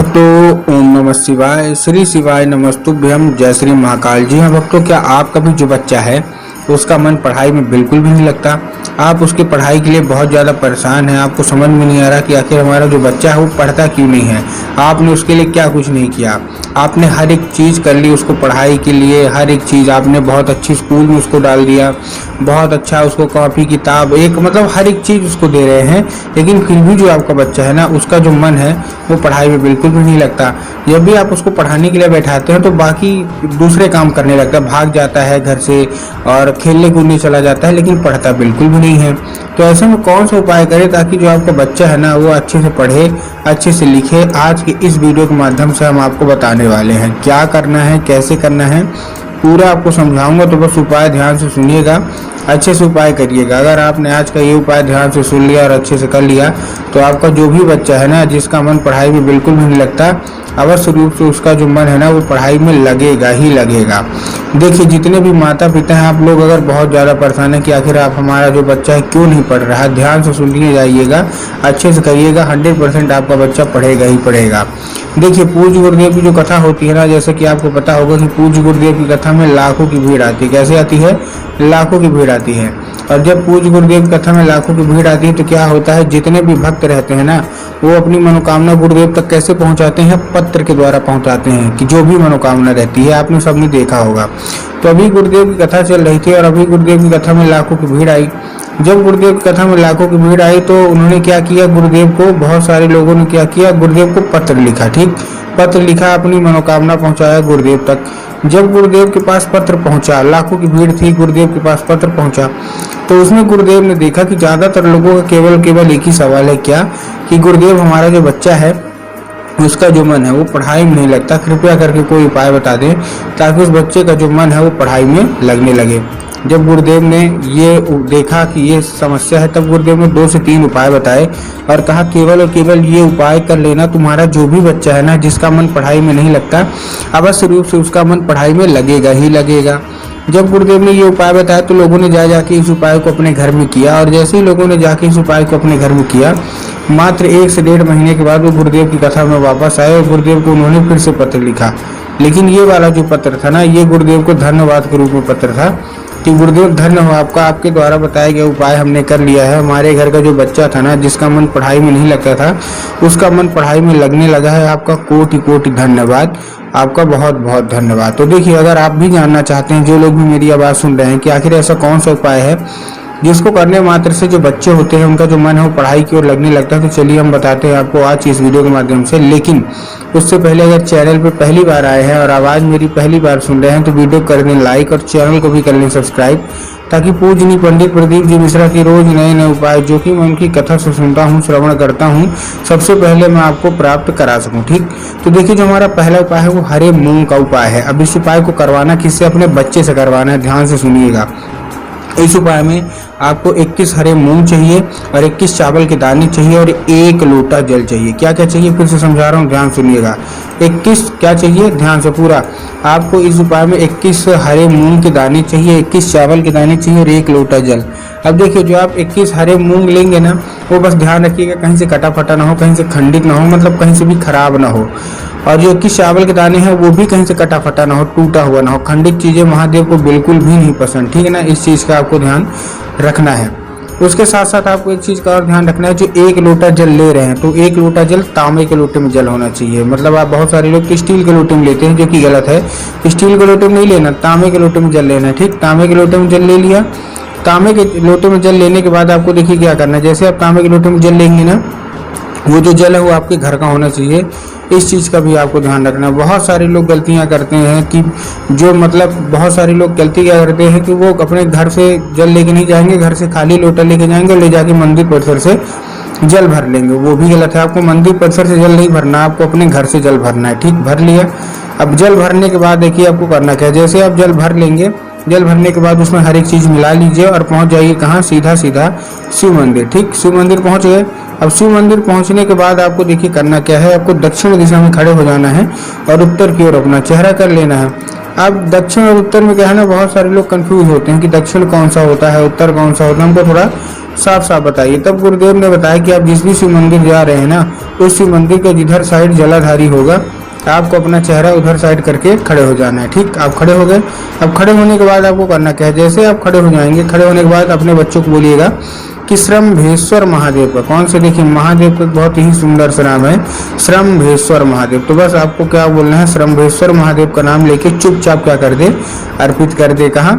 भक्तों, ओम नमः शिवाय, श्री शिवाय नमस्तुभ्यम, जय श्री महाकाल। जी हाँ भक्तों, क्या आपका भी जो बच्चा है उसका मन पढ़ाई में बिल्कुल भी नहीं लगता? आप उसकी पढ़ाई के लिए बहुत ज़्यादा परेशान हैं। आपको समझ में नहीं आ रहा कि आखिर हमारा जो बच्चा है वो पढ़ता क्यों नहीं है। आपने उसके लिए क्या कुछ नहीं किया। आपने हर एक चीज़ कर ली उसको पढ़ाई के लिए, हर एक चीज़ आपने बहुत अच्छी स्कूल में उसको डाल दिया, बहुत अच्छा उसको कॉपी किताब एक मतलब हर एक चीज़ उसको दे रहे हैं, लेकिन फिर भी जो आपका बच्चा है ना उसका जो मन है वो पढ़ाई में बिल्कुल भी नहीं लगता। जब भी आप उसको पढ़ाने के लिए बैठाते हैं तो बाकी दूसरे काम करने लगता है, भाग जाता है घर से और खेलने कूदने चला जाता है, लेकिन पढ़ता बिल्कुल भी नहीं है। तो ऐसे में कौन सा उपाय करें ताकि जो आपका बच्चा है ना वो अच्छे से पढ़े, अच्छे से लिखे। आज के इस वीडियो के माध्यम से हम आपको बताने वाले हैं क्या करना है, कैसे करना है, पूरा आपको समझाऊंगा। तो बस उपाय ध्यान से सुनिएगा, अच्छे से उपाय करिएगा। अगर आपने आज का ये उपाय ध्यान से सुन लिया और अच्छे से कर लिया तो आपका जो भी बच्चा है ना जिसका मन पढ़ाई में बिल्कुल भी नहीं लगता, अवश्य रूप से उसका जो मन है ना वो पढ़ाई में लगेगा ही लगेगा। देखिए, जितने भी माता पिता हैं, आप लोग अगर बहुत ज़्यादा परेशान है कि आखिर आप हमारा जो बच्चा है क्यों नहीं पढ़ रहा, ध्यान से सुनिए जाइएगा, अच्छे से करिएगा, 100% आपका बच्चा पढ़ेगा ही पढ़ेगा। देखिए, पूज्य गुरुदेव की जो कथा होती है ना, जैसे कि आपको पता होगा कि पूज्य गुरुदेव की कथा में लाखों की भीड़ आती है। कैसे आती है? लाखों की भीड़ आती है। और जब पूज्य गुरुदेव की कथा में लाखों की भीड़ आती है तो क्या होता है, जितने भी भक्त रहते हैं ना वो अपनी मनोकामना गुरुदेव तक कैसे पहुंचाते हैं? पत्र के द्वारा पहुंचाते हैं कि जो भी मनोकामना रहती है, आपने सबने देखा होगा। तो अभी गुरुदेव की कथा चल रही थी और अभी गुरुदेव की कथा में लाखों की भीड़ आई। जब गुरुदेव की कथा में लाखों की भीड़ आई तो उन्होंने क्या किया, गुरुदेव को बहुत सारे लोगों ने क्या किया, गुरुदेव को पत्र लिखा। ठीक, पत्र लिखा, अपनी मनोकामना पहुंचाया गुरुदेव तक। जब गुरुदेव के पास पत्र पहुंचा, लाखों की भीड़ थी, गुरुदेव के पास पत्र पहुंचा, तो उसमें गुरुदेव ने देखा कि ज्यादातर लोगों का केवल एक ही सवाल है, क्या कि गुरुदेव हमारा जो बच्चा है उसका जो मन है वो पढ़ाई में नहीं लगता, कृपया करके कोई उपाय बता दें ताकि उस बच्चे का जो मन है वो पढ़ाई में लगने लगे। जब गुरुदेव ने ये देखा कि ये समस्या है तब गुरुदेव ने 2 से 3 उपाय बताए और कहा केवल और केवल ये उपाय कर लेना, तुम्हारा जो भी बच्चा है ना जिसका मन पढ़ाई में नहीं लगता, अवश्य रूप से उसका मन पढ़ाई में लगेगा ही लगेगा। जब गुरुदेव ने ये उपाय बताया तो लोगों ने जाके इस उपाय को अपने घर में किया और जैसे ही लोगों ने जाके इस उपाय को अपने घर में किया, मात्र 1 से 1.5 महीने के बाद वो गुरुदेव की कथा में वापस आए और गुरुदेव को उन्होंने फिर से पत्र लिखा। लेकिन ये वाला जो पत्र था ना, ये गुरुदेव को धन्यवाद के रूप में पत्र था कि गुरुदेव धन्य हो आपका, आपके द्वारा बताया गया उपाय हमने कर लिया है। हमारे घर का जो बच्चा था ना जिसका मन पढ़ाई में नहीं लगता था, उसका मन पढ़ाई में लगने लगा है। आपका कोटि कोटि धन्यवाद, आपका बहुत बहुत धन्यवाद। तो देखिए, अगर आप भी जानना चाहते हैं, जो लोग भी मेरी आवाज़ सुन रहे हैं, कि आखिर ऐसा कौन सा उपाय है जिसको करने मात्र से जो बच्चे होते हैं उनका जो मन है वो पढ़ाई की ओर लगने लगता है, तो चलिए हम बताते हैं आपको आज इस वीडियो के माध्यम से। लेकिन उससे पहले अगर चैनल पे पहली बार आए हैं और आवाज़ मेरी पहली बार सुन रहे हैं तो वीडियो कर दें लाइक और चैनल को भी कर लें सब्सक्राइब, ताकि पूजनीय पंडित प्रदीप जी मिश्रा की रोज नए नए उपाय जो कि मैं उनकी कथा से सुनता हूँ, श्रवण करता हूँ, सबसे पहले मैं आपको प्राप्त करा सकूँ। ठीक, तो देखिए, जो हमारा पहला उपाय है वो हरे मूंग का उपाय है। अब इस उपाय को करवाना किससे? अपने बच्चे से करवाना है। ध्यान से सुनिएगा, इस उपाय में आपको 21 हरे मूंग चाहिए और 21 चावल के दाने चाहिए और 1 लोटा जल चाहिए। क्या क्या चाहिए फिर से समझा रहा हूँ, ध्यान सुनिएगा। 21 क्या चाहिए, ध्यान से पूरा। आपको इस उपाय में 21 हरे मूंग के दाने चाहिए, 21 चावल के दाने चाहिए और 1 लोटा जल। अब देखिए, जो आप 21 हरे मूंग लेंगे ना वो बस ध्यान रखिएगा कहीं से कटा फटा ना हो, कहीं से खंडित ना हो, मतलब कहीं से भी खराब ना हो। और जो 21 चावल के दाने हैं वो भी कहीं से कटा फटा ना हो, टूटा हुआ ना हो। खंडित चीजें महादेव को बिल्कुल भी नहीं पसंद, ठीक है ना, इस चीज का आपको ध्यान रखना है। उसके साथ साथ आपको एक चीज का और ध्यान रखना है, जो 1 लोटा जल ले रहे हैं तो 1 लोटा जल तांबे के लोटे में जल होना चाहिए। मतलब आप बहुत सारे लोग स्टील के लोटे में लेते हैं जो कि गलत है। स्टील के लोटे में नहीं लेना, तांबे के लोटे में जल लेना है। ठीक, तांबे के लोटे में जल ले लिया। तांबे के लोटे में जल लेने के बाद आपको देखिए क्या करना है। जैसे आप तांबे के लोटे में जल लेंगे ना, वो जो जल है वो आपके घर का होना चाहिए। इस चीज़ का भी आपको ध्यान रखना है। बहुत सारे लोग गलतियां करते हैं कि जो मतलब बहुत सारे लोग गलती क्या करते हैं कि वो अपने घर से जल लेके नहीं जाएंगे, घर से खाली लोटा लेके जाएंगे और ले जाके मंदिर परिसर से जल भर लेंगे। वो भी गलत है। आपको मंदिर परिसर से जल नहीं भरना, आपको अपने घर से जल भरना है। ठीक, भर लिया। अब जल भरने के बाद देखिए आपको करना क्या है। जैसे आप जल भर लेंगे, जल भरने के बाद उसमें हर एक चीज मिला लीजिए और पहुंच जाइए कहाँ, सीधा सीधा शिव मंदिर। ठीक, शिव मंदिर पहुंच गए। अब शिव मंदिर पहुंचने के बाद आपको देखिए करना क्या है, आपको दक्षिण दिशा में खड़े हो जाना है और उत्तर की ओर अपना चेहरा कर लेना है। अब दक्षिण और उत्तर में क्या है ना, बहुत सारे लोग कंफ्यूज होते हैं कि दक्षिण कौन सा होता है, उत्तर कौन सा होता है। हमको थोड़ा साफ साफ बताइए। तब गुरुदेव ने बताया कि आप जिस भी शिव मंदिर जा रहे हैं ना उस शिव मंदिर के जिधर साइड जलाधारी होगा आपको अपना चेहरा उधर साइड करके खड़े हो जाना है। ठीक, आप खड़े हो गए। अब खड़े होने के बाद आपको करना क्या है, जैसे आप खड़े हो जाएंगे, खड़े होने के बाद अपने बच्चों को बोलिएगा कि श्रम्भेश्वर महादेव का, कौन से, देखिए महादेव का बहुत ही सुंदर सा नाम है श्रम्भेश्वर महादेव। तो बस आपको क्या बोलना है, श्रम्भेश्वर महादेव का नाम लेके चुपचाप क्या कर दे, अर्पित कर दे। कहाँ,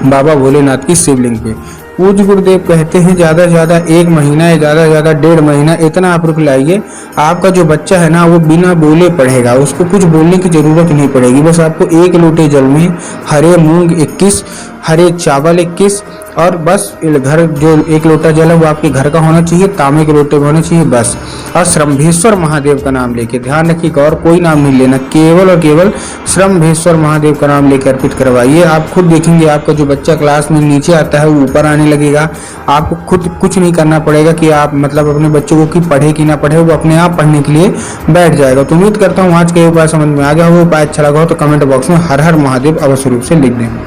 बाबा भोलेनाथ की शिवलिंग पे। पूज्य गुरुदेव कहते हैं ज़्यादा से ज़्यादा 1 महीना या ज़्यादा से ज़्यादा 1.5 महीना इतना आप रुक लाइए, आपका जो बच्चा है ना वो बिना बोले पढ़ेगा, उसको कुछ बोलने की ज़रूरत नहीं पड़ेगी। बस आपको 1 लोटे जल में हरे मूंग 21, हरे चावल 21 और बस घर जो 1 लोटा जल है वो आपके घर का होना चाहिए, तांबे के लोटे में होना चाहिए बस। और श्रम्भेश्वर महादेव का नाम लेके, ध्यान रखिएगा और कोई नाम नहीं लेना, केवल और केवल श्रम्भेश्वर महादेव का नाम लेकर अर्पित करवाइए। आप खुद देखेंगे आपका जो बच्चा क्लास में नीचे आता है वो ऊपर आने लगेगा। आपको खुद कुछ नहीं करना पड़ेगा कि आप मतलब अपने बच्चों को कि पढ़े कि ना पढ़े, वो अपने आप पढ़ने के लिए बैठ जाएगा। तो उम्मीद करता हूँ आज का उपाय समझ में आ गया हो। उपाय अच्छा लगा हो तो कमेंट बॉक्स में हर हर महादेव अवश्य रूप से लिख दें।